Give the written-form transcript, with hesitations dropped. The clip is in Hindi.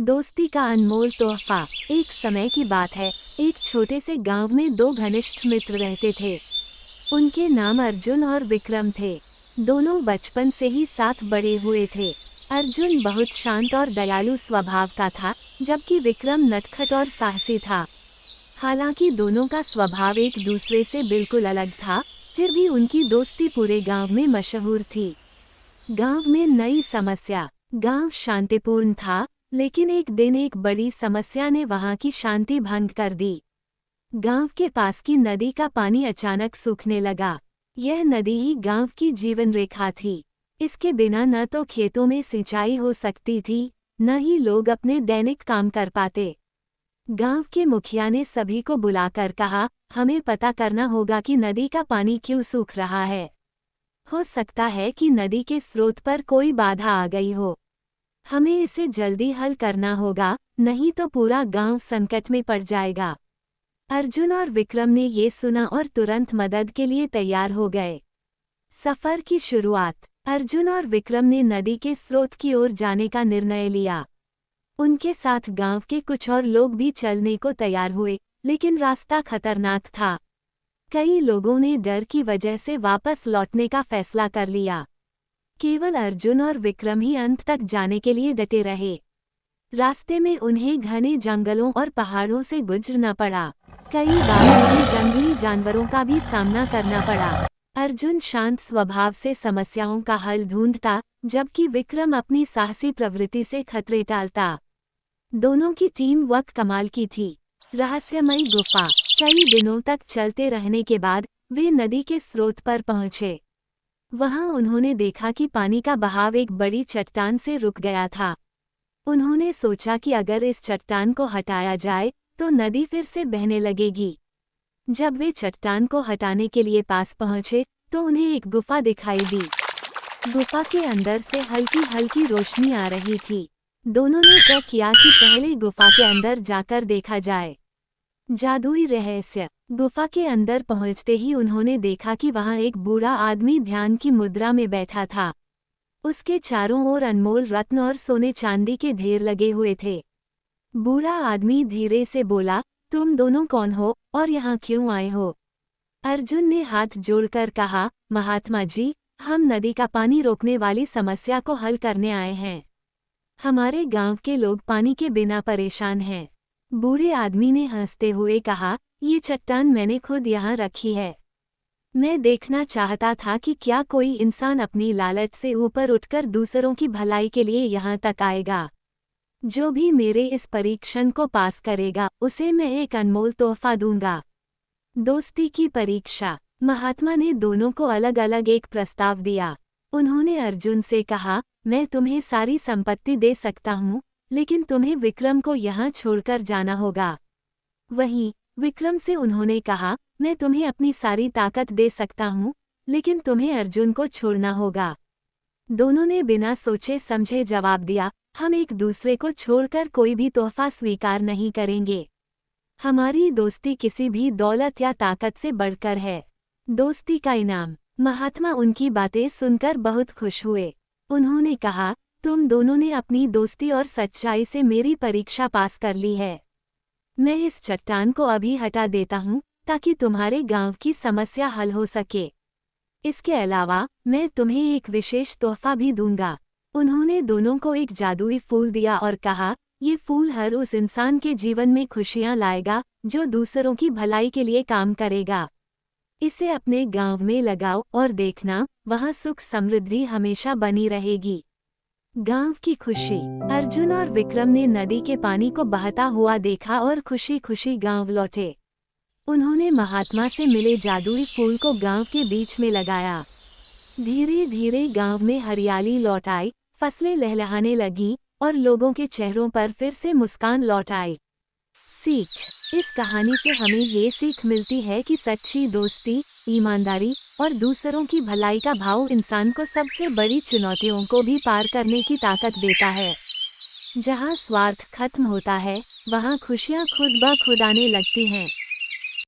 दोस्ती का अनमोल तोहफा। एक समय की बात है, एक छोटे से गांव में दो घनिष्ठ मित्र रहते थे। उनके नाम अर्जुन और विक्रम थे। दोनों बचपन से ही साथ बड़े हुए थे। अर्जुन बहुत शांत और दयालु स्वभाव का था, जबकि विक्रम नटखट और साहसी था। हालांकि दोनों का स्वभाव एक दूसरे से बिल्कुल अलग था, फिर भी उनकी दोस्ती पूरे गांव में मशहूर थी। गांव में नई समस्या। गांव शांतिपूर्ण था, लेकिन एक दिन एक बड़ी समस्या ने वहां की शांति भंग कर दी। गांव के पास की नदी का पानी अचानक सूखने लगा। यह नदी ही गांव की जीवन रेखा थी। इसके बिना न तो खेतों में सिंचाई हो सकती थी, न ही लोग अपने दैनिक काम कर पाते। गांव के मुखिया ने सभी को बुलाकर कहा, हमें पता करना होगा कि नदी का पानी क्यों सूख रहा है। हो सकता है कि नदी के स्रोत पर कोई बाधा आ गई हो। हमें इसे जल्दी हल करना होगा, नहीं तो पूरा गांव संकट में पड़ जाएगा। अर्जुन और विक्रम ने ये सुना और तुरंत मदद के लिए तैयार हो गए। सफर की शुरुआत। अर्जुन और विक्रम ने नदी के स्रोत की ओर जाने का निर्णय लिया। उनके साथ गांव के कुछ और लोग भी चलने को तैयार हुए, लेकिन रास्ता खतरनाक था। कई लोगों ने डर की वजह से वापस लौटने का फैसला कर लिया। केवल अर्जुन और विक्रम ही अंत तक जाने के लिए डटे रहे। रास्ते में उन्हें घने जंगलों और पहाड़ों से गुजरना पड़ा। कई बार उन्हें जंगली जानवरों का भी सामना करना पड़ा। अर्जुन शांत स्वभाव से समस्याओं का हल ढूंढता, जबकि विक्रम अपनी साहसी प्रवृत्ति से खतरे टालता। दोनों की टीम वर्क कमाल की थी। रहस्यमयी गुफा। कई दिनों तक चलते रहने के बाद वे नदी के स्रोत पर पहुंचे। वहां उन्होंने देखा कि पानी का बहाव एक बड़ी चट्टान से रुक गया था। उन्होंने सोचा कि अगर इस चट्टान को हटाया जाए तो नदी फिर से बहने लगेगी। जब वे चट्टान को हटाने के लिए पास पहुंचे तो उन्हें एक गुफा दिखाई दी। गुफा के अंदर से हल्की हल्की रोशनी आ रही थी। दोनों ने तय किया कि पहले गुफा के अंदर जाकर देखा जाए। जादुई रहस्य। गुफा के अंदर पहुंचते ही उन्होंने देखा कि वहां एक बूढ़ा आदमी ध्यान की मुद्रा में बैठा था। उसके चारों ओर अनमोल रत्न और सोने चांदी के ढेर लगे हुए थे। बूढ़ा आदमी धीरे से बोला, तुम दोनों कौन हो और यहाँ क्यों आए हो? अर्जुन ने हाथ जोड़कर कहा, महात्मा जी, हम नदी का पानी रोकने वाली समस्या को हल करने आए हैं। हमारे गांव के लोग पानी के बिना परेशान हैं। बूढ़े आदमी ने हंसते हुए कहा, ये चट्टान मैंने खुद यहाँ रखी है। मैं देखना चाहता था कि क्या कोई इंसान अपनी लालच से ऊपर उठकर दूसरों की भलाई के लिए यहाँ तक आएगा। जो भी मेरे इस परीक्षण को पास करेगा, उसे मैं एक अनमोल तोहफा दूंगा। दोस्ती की परीक्षा। महात्मा ने दोनों को अलग अलग एक प्रस्ताव दिया। उन्होंने अर्जुन से कहा, मैं तुम्हें सारी संपत्ति दे सकता हूँ, लेकिन तुम्हें विक्रम को यहाँ छोड़कर जाना होगा। वहीं विक्रम से उन्होंने कहा, मैं तुम्हें अपनी सारी ताकत दे सकता हूँ, लेकिन तुम्हें अर्जुन को छोड़ना होगा। दोनों ने बिना सोचे समझे जवाब दिया, हम एक दूसरे को छोड़कर कोई भी तोहफा स्वीकार नहीं करेंगे। हमारी दोस्ती किसी भी दौलत या ताकत से बढ़कर है। दोस्ती का इनाम। महात्मा उनकी बातें सुनकर बहुत खुश हुए। उन्होंने कहा, तुम दोनों ने अपनी दोस्ती और सच्चाई से मेरी परीक्षा पास कर ली है। मैं इस चट्टान को अभी हटा देता हूँ, ताकि तुम्हारे गांव की समस्या हल हो सके। इसके अलावा मैं तुम्हें एक विशेष तोहफा भी दूंगा। उन्होंने दोनों को एक जादुई फूल दिया और कहा, ये फूल हर उस इंसान के जीवन में खुशियाँ लाएगा जो दूसरों की भलाई के लिए काम करेगा। इसे अपने गांव में लगाओ और देखना, वहाँ सुख समृद्धि हमेशा बनी रहेगी। गांव की खुशी। अर्जुन और विक्रम ने नदी के पानी को बहता हुआ देखा और खुशी खुशी गांव लौटे। उन्होंने महात्मा से मिले जादुई फूल को गांव के बीच में लगाया। धीरे धीरे गांव में हरियाली लौट आई, फसलें लहलहाने लगीं और लोगों के चेहरों पर फिर से मुस्कान लौट आई। सीख। इस कहानी से हमें ये सीख मिलती है कि सच्ची दोस्ती, ईमानदारी और दूसरों की भलाई का भाव इंसान को सबसे बड़ी चुनौतियों को भी पार करने की ताकत देता है। जहाँ स्वार्थ खत्म होता है, वहाँ खुशियाँ खुद ब खुद आने लगती हैं।